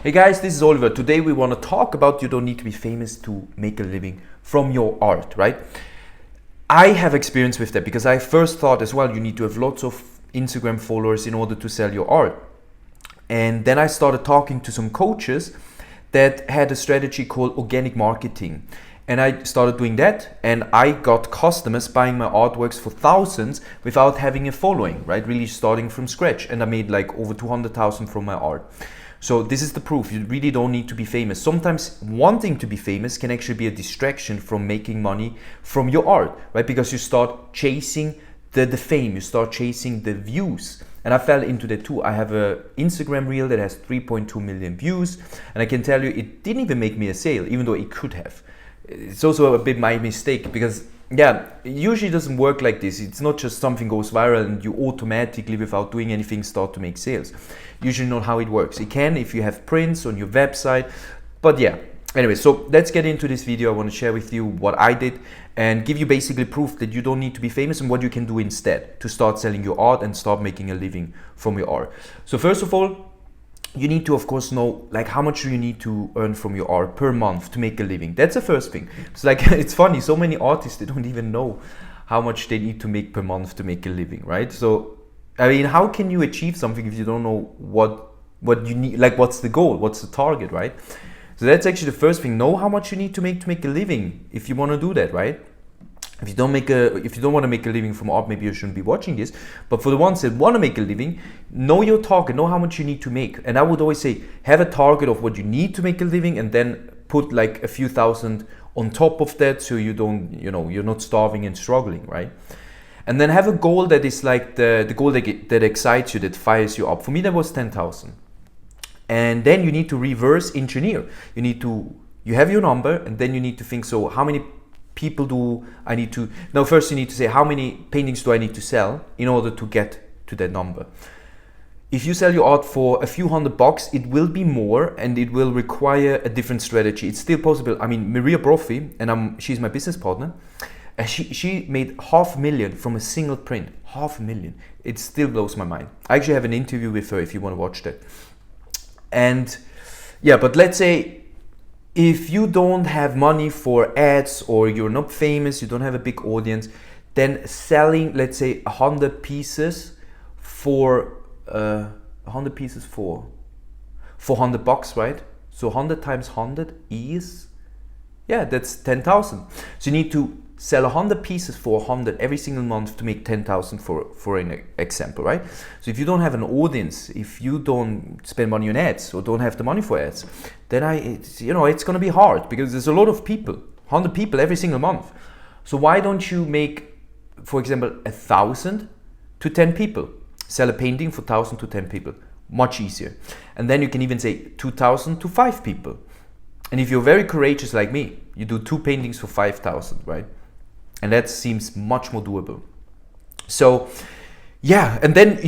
Hey guys, this is Oliver. Today we want to talk about you don't need to be famous to make a living from your art, right? I have experience with that because I first thought as well you need to have lots of Instagram followers in order to sell your art. And then I started talking to some coaches that had a strategy called organic marketing. And I started doing that and I got customers buying my artworks for thousands without having a following, right? Really starting from scratch. And I made like over 200,000 from my art. So this is the proof. You really don't need to be famous. Sometimes wanting to be famous can actually be a distraction from making money from your art, right? Because you start chasing the fame, you start chasing the views. And I fell into that too. I have an Instagram reel that has 3.2 million views. And I can tell you it didn't even make me a sale, even though it could have. It's also a bit my mistake because it usually doesn't work like this. It's not just something goes viral and you automatically, without doing anything, start to make sales. Usually not how it works. It can if you have prints on your website, but anyway, so let's get into this video. I want to share with you what I did and give you basically proof that you don't need to be famous and what you can do instead to start selling your art and start making a living from your art. So first of all, you need to, of course, know like how much do you need to earn from your art per month to make a living. That's the first thing. It's like, it's funny, so many artists, they don't even know how much they need to make per month to make a living, right? So, I mean, how can you achieve something if you don't know what you need, like what's the goal, what's the target, right? So that's actually the first thing. Know how much you need to make a living if you want to do that, right? If you don't want to make a living from art, maybe you shouldn't be watching this. But for the ones that want to make a living, know your target, know how much you need to make. And I would always say, have a target of what you need to make a living and then put like a few thousand on top of that so you don't, you're not starving and struggling, right? And then have a goal that is like the goal that excites you, that fires you up. For me, that was 10,000. And then you need to reverse engineer. You have your number and then you need to think, so how many people do I need to, now first you need to say how many paintings do I need to sell in order to get to that number. If you sell your art for a few $100, it will be more and it will require a different strategy. It's still possible. I mean, Maria Brophy, and she's my business partner, she made $500,000 from a single print. $500,000. It still blows my mind. I actually have an interview with her if you want to watch that. And but let's say if you don't have money for ads or you're not famous, you don't have a big audience, then selling, let's say 100 pieces for $400, right? So 100 times 100 is, that's 10,000. So you need to sell 100 pieces for 100 every single month to make 10,000 for an example, right? So if you don't have an audience, if you don't spend money on ads or don't have the money for ads, then it's going to be hard because there's a lot of people, 100 people every single month. So why don't you make, for example, 1,000 to 10 people? Sell a painting for 1,000 to 10 people, much easier. And then you can even say 2,000 to 5 people. And if you're very courageous like me, you do 2 paintings for 5,000, right? And that seems much more doable. So, and then,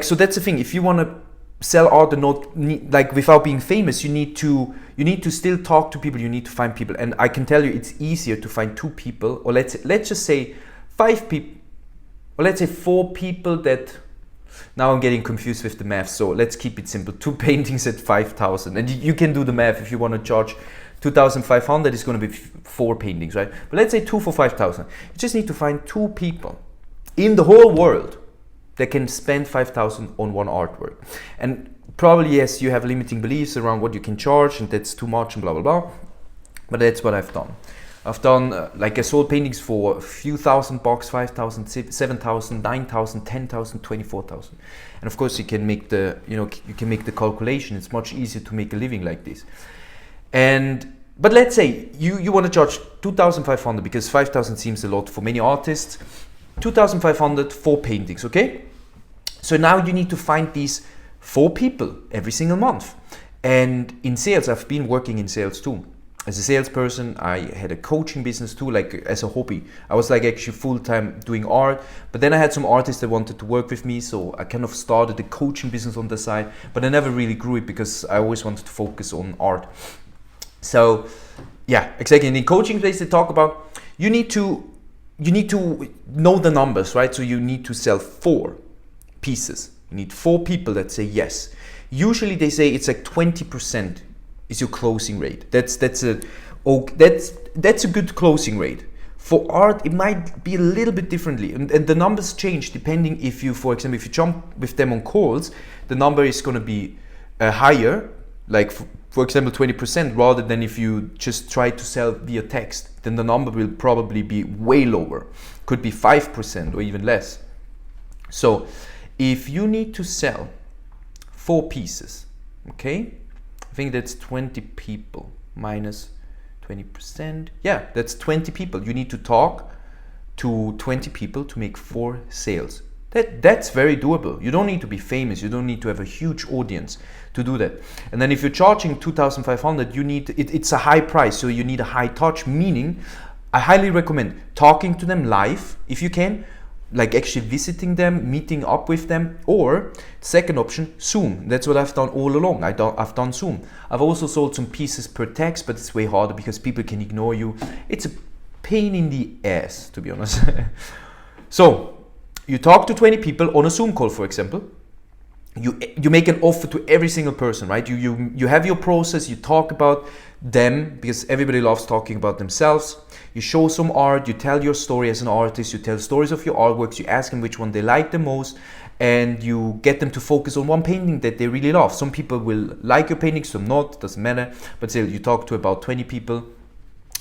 so that's the thing. If you want to sell art and not without being famous, you need to still talk to people. You need to find people. And I can tell you, it's easier to find 2 people, or let's just say 5 people, or let's say 4 people that. Now I'm getting confused with the math. So let's keep it simple. 2 paintings at 5,000, and you can do the math. If you want to charge 2,500, it's going to be 4 paintings, right? But let's say 2 for 5,000. You just need to find 2 people in the whole world that can spend 5,000 on one artwork. And probably, yes, you have limiting beliefs around what you can charge and that's too much and blah, blah, blah. But that's what I've done. I've done, I sold paintings for a few $1,000, 5,000, 7,000, 9,000, 10,000, 24,000. And of course you can make the calculation. It's much easier to make a living like this. But let's say you want to charge 2,500 because 5,000 seems a lot for many artists. 2,500 for paintings, okay? So now you need to find these 4 people every single month. And in sales, I've been working in sales too. As a salesperson, I had a coaching business too, like as a hobby. I was like actually full-time doing art, but then I had some artists that wanted to work with me, so I kind of started a coaching business on the side, but I never really grew it because I always wanted to focus on art. So exactly. In the coaching place, they talk about you need to know the numbers, right? So you need to sell 4 pieces. You need 4 people that say yes. Usually they say it's like 20% is your closing rate. That's a good closing rate. For art, it might be a little bit differently, and the numbers change depending if you, for example, if you jump with them on calls, the number is going to be higher, like for example 20%, rather than if you just try to sell via text, then the number will probably be way lower, could be 5% or even less. So if you need to sell 4 pieces, okay, I think that's 20 people minus 20%. Yeah, that's 20 people. You need to talk to 20 people to make 4 sales. That's very doable. You don't need to be famous. You don't need to have a huge audience to do that. And then if you're charging 2,500, you need it's a high price, so you need a high touch. Meaning, I highly recommend talking to them live if you can, like actually visiting them, meeting up with them, or second option, Zoom. That's what I've done all along. I've done Zoom. I've also sold some pieces per text, but it's way harder because people can ignore you. It's a pain in the ass, to be honest. So you talk to 20 people on a Zoom call, for example. You make an offer to every single person, right? You have your process. You talk about them because everybody loves talking about themselves. You show some art, you tell your story as an artist, you tell stories of your artworks, you ask them which one they like the most, and you get them to focus on one painting that they really love. Some people will like your painting, some not, doesn't matter, but still you talk to about 20 people.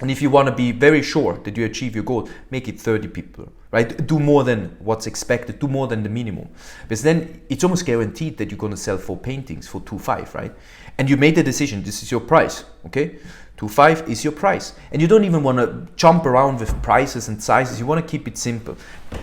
And if you want to be very sure that you achieve your goal, make it 30 people, right? Do more than what's expected, do more than the minimum. Because then it's almost guaranteed that you're going to sell 4 paintings for 2.5, right? And you made the decision, this is your price, okay? 2.5 is your price. And you don't even want to jump around with prices and sizes. You want to keep it simple.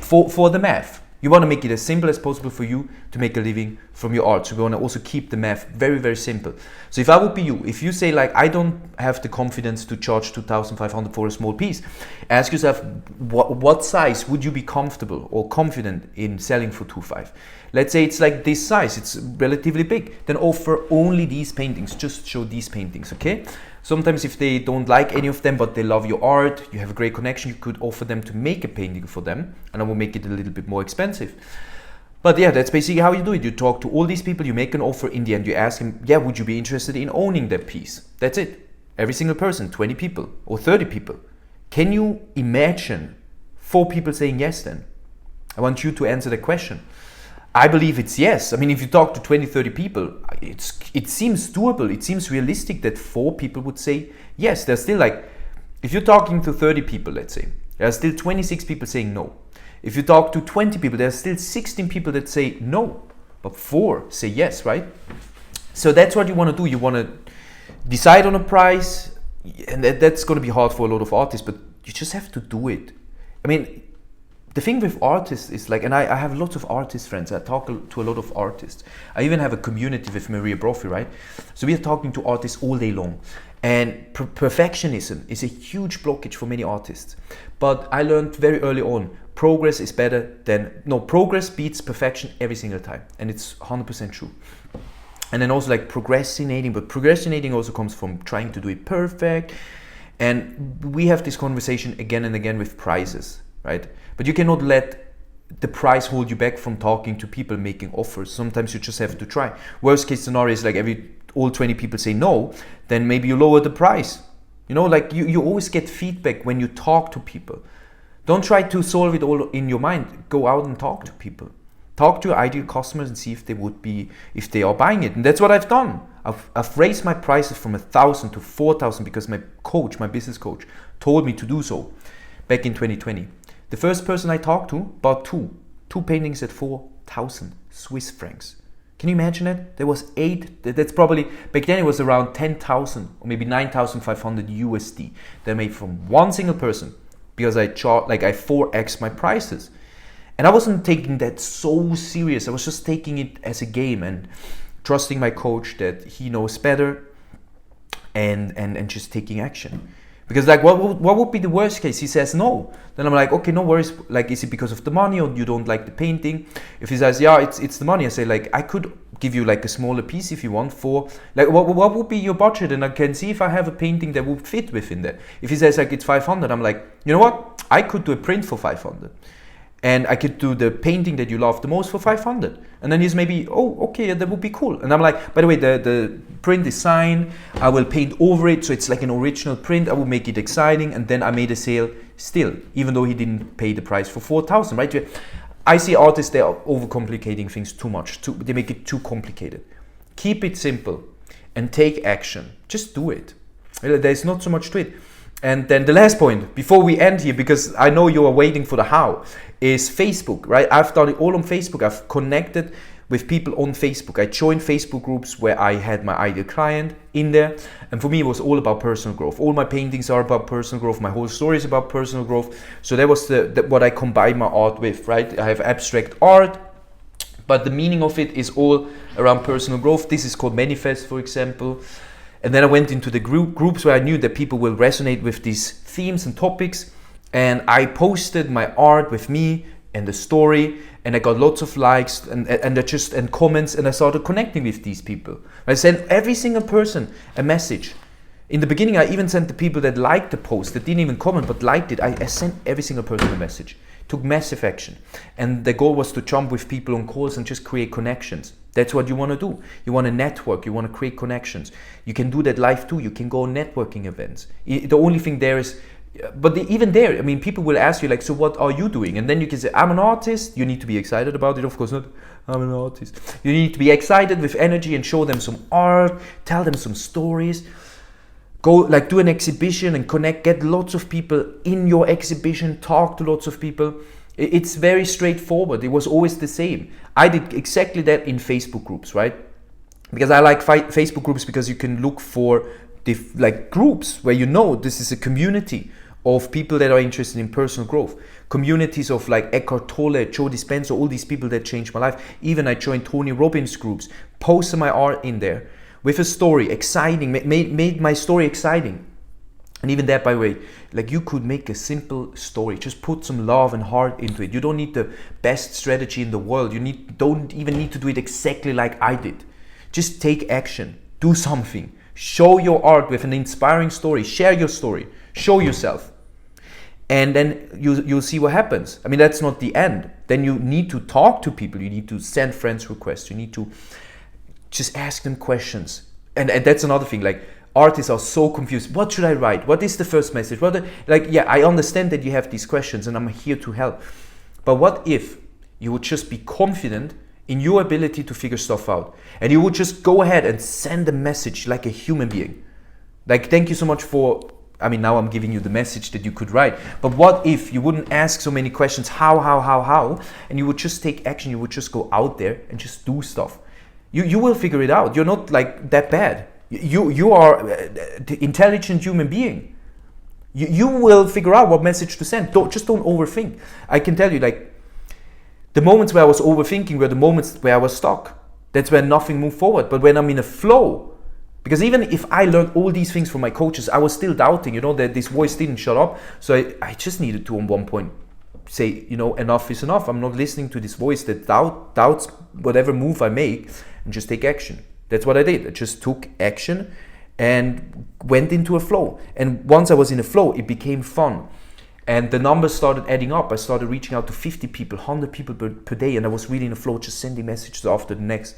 For the math, you want to make it as simple as possible for you to make a living from your art. So we want to also keep the math very, very simple. So if I would be you, if you say like, I don't have the confidence to charge 2,500 for a small piece, ask yourself, what size would you be comfortable or confident in selling for 2.5? Let's say it's like this size, it's relatively big. Then offer only these paintings, just show these paintings, okay? Sometimes if they don't like any of them, but they love your art, you have a great connection, you could offer them to make a painting for them, and I will make it a little bit more expensive. But yeah, that's basically how you do it. You talk to all these people, you make an offer, in the end you ask them, yeah, would you be interested in owning that piece? That's it. Every single person, 20 people or 30 people. Can you imagine 4 people saying yes then? I want you to answer the question. I believe it's yes. I mean, if you talk to 20, 30 people, it seems doable. It seems realistic that 4 people would say yes. There's still like, if you're talking to 30 people, let's say, there are still 26 people saying no. If you talk to 20 people, there are still 16 people that say no, but 4 say yes, right? So that's what you want to do. You want to decide on a price, and that's going to be hard for a lot of artists, but you just have to do it. I mean, the thing with artists is like, and I have lots of artist friends. I talk to a lot of artists. I even have a community with Maria Brophy, right? So we are talking to artists all day long. And perfectionism is a huge blockage for many artists. But I learned very early on, progress beats perfection every single time. And it's 100% true. And then also like procrastinating, but procrastinating also comes from trying to do it perfect. And we have this conversation again and again with prices, right? But you cannot let the price hold you back from talking to people, making offers. Sometimes you just have to try. Worst case scenario is like all 20 people say no, then maybe you lower the price. You know, like you always get feedback when you talk to people. Don't try to solve it all in your mind. Go out and talk to people. Talk to your ideal customers and see if they are buying it. And that's what I've done. I've raised my prices from 1,000 to 4,000 because my business coach, told me to do so back in 2020. The first person I talked to bought two paintings at 4,000 Swiss francs. Can you imagine that? There was 8, that's probably, back then it was around 10,000 or maybe 9,500 USD that I made from one single person because I 4x my prices. And I wasn't taking that so serious. I was just taking it as a game and trusting my coach that he knows better and just taking action. Because like, what would be the worst case? He says no. Then I'm like, okay, no worries. Like, is it because of the money or you don't like the painting? If he says, yeah, it's the money, I say like, I could give you like a smaller piece if you want for, like, what would be your budget? And I can see if I have a painting that would fit within that. If he says like, it's 500, I'm like, you know what? I could do a print for 500. and I could do the painting that you love the most for 500. And then he's maybe, oh, okay, that would be cool. And I'm like, by the way, the print is signed. I will paint over it, so it's like an original print. I will make it exciting, and then I made a sale still, even though he didn't pay the price for 4,000, right? I see artists, they are overcomplicating things too much. They make it too complicated. Keep it simple and take action. Just do it. There's not so much to it. And then the last point, before we end here, because I know you are waiting for the how, is Facebook, right? I've done it all on Facebook. I've connected with people on Facebook. I joined Facebook groups where I had my ideal client in there. And for me, it was all about personal growth. All my paintings are about personal growth. My whole story is about personal growth. So that was what I combined my art with, right? I have abstract art, but the meaning of it is all around personal growth. This is called Manifest, for example. And then I went into the groups where I knew that people will resonate with these themes and topics. And I posted my art with me and the story, and I got lots of likes and comments, and I started connecting with these people. I sent every single person a message. In the beginning, I even sent the people that liked the post, that didn't even comment, but liked it. I sent every single person a message. Took massive action. And the goal was to jump with people on calls and just create connections. That's what you want to do. You want to network, you want to create connections. You can do that live too. You can go on networking events. The only thing there is, but even there, I mean, people will ask you like, so what are you doing? And then you can say, I'm an artist. You need to be excited about it. Of course not, I'm an artist. You need to be excited with energy and show them some art, tell them some stories. Go like do an exhibition and connect, get lots of people in your exhibition, talk to lots of people. It's very straightforward. It was always the same. I did exactly that in Facebook groups, right? Because I like Facebook groups because you can look for like groups where you know this is a community of people that are interested in personal growth. Communities of like Eckhart Tolle, Joe Dispenza, all these people that changed my life. Even I joined Tony Robbins groups, posted my art in there with a story, exciting, made my story exciting. And even that, by the way, like you could make a simple story, just put some love and heart into it. You don't need the best strategy in the world. Don't even need to do it exactly like I did. Just take action, do something, show your art with an inspiring story, share your story, show yourself. And then you'll see what happens. I mean, that's not the end. Then you need to talk to people. You need to send friends requests. You need to just ask them questions. And that's another thing, like artists are so confused. What should I write? What is the first message? Yeah, I understand that you have these questions and I'm here to help. But what if you would just be confident in your ability to figure stuff out, and you would just go ahead and send a message like a human being? Like, thank you so much for, I mean, now I'm giving you the message that you could write. But what if you wouldn't ask so many questions, how, and you would just take action, you would just go out there and just do stuff. You will figure it out. You're not like that bad. You are the intelligent human being. You will figure out what message to send. Don't overthink. I can tell you, like, the moments where I was overthinking were the moments where I was stuck. That's when nothing moved forward. But when I'm in a flow, because even if I learned all these things from my coaches, I was still doubting, that this voice didn't shut up. So I just needed to, at one point, say, enough is enough. I'm not listening to this voice that doubts whatever move I make, and just take action. That's what I did. I just took action and went into a flow. And once I was in a flow, it became fun. And the numbers started adding up. I started reaching out to 50 people, 100 people per day, and I was really in a flow, just sending messages after the next.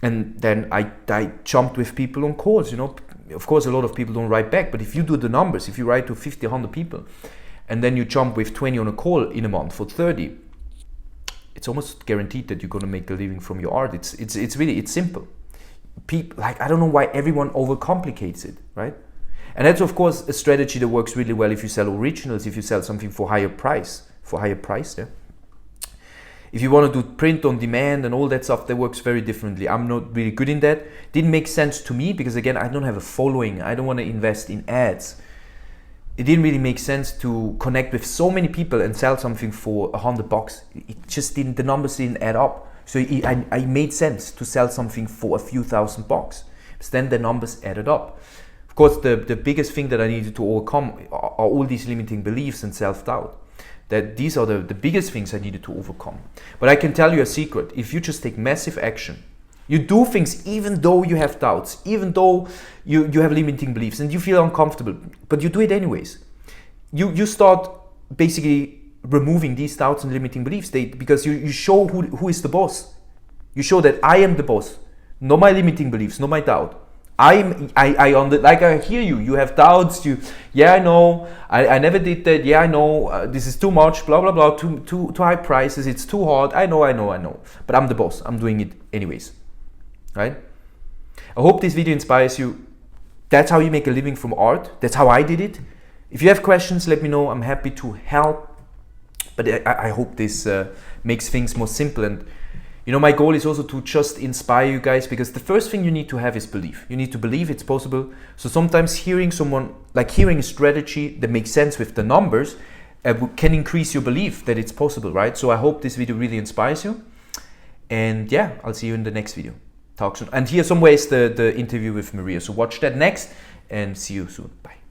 And then I jumped with people on calls, Of course, a lot of people don't write back, but if you do the numbers, if you write to 50, 100 people, and then you jump with 20 on a call in a month for 30, it's almost guaranteed that you're going to make a living from your art. It's simple. People, like, I don't know why everyone overcomplicates it, right? And that's, of course, a strategy that works really well if you sell originals, if you sell something for higher price, yeah. If you want to do print on demand and all that stuff, that works very differently. I'm not really good in that. Didn't make sense to me because, again, I don't have a following. I don't want to invest in ads. It didn't really make sense to connect with so many people and sell something for $100. It just didn't, the numbers didn't add up. So I made sense to sell something for a few $1,000. But then the numbers added up. Of course, the biggest thing that I needed to overcome are all these limiting beliefs and self-doubt. That these are the biggest things I needed to overcome. But I can tell you a secret. If you just take massive action, you do things even though you have doubts, even though you have limiting beliefs and you feel uncomfortable, but you do it anyways. You start basically removing these doubts and limiting beliefs. Because you show who is the boss. You show that I am the boss, not my limiting beliefs, not my doubt. I hear you. You have doubts. I know. I never did that. I know. This is too much. Blah blah blah. Too high prices. It's too hard. I know. But I'm the boss. I'm doing it anyways. Right? I hope this video inspires you. That's how you make a living from art. That's how I did it. If you have questions, let me know. I'm happy to help. But I hope this makes things more simple. And my goal is also to just inspire you guys, because the first thing you need to have is belief. You need to believe it's possible. So sometimes hearing a strategy that makes sense with the numbers can increase your belief that it's possible, right? So I hope this video really inspires you. And yeah, I'll see you in the next video. Talk soon. And here somewhere is the interview with Maria. So watch that next and see you soon. Bye.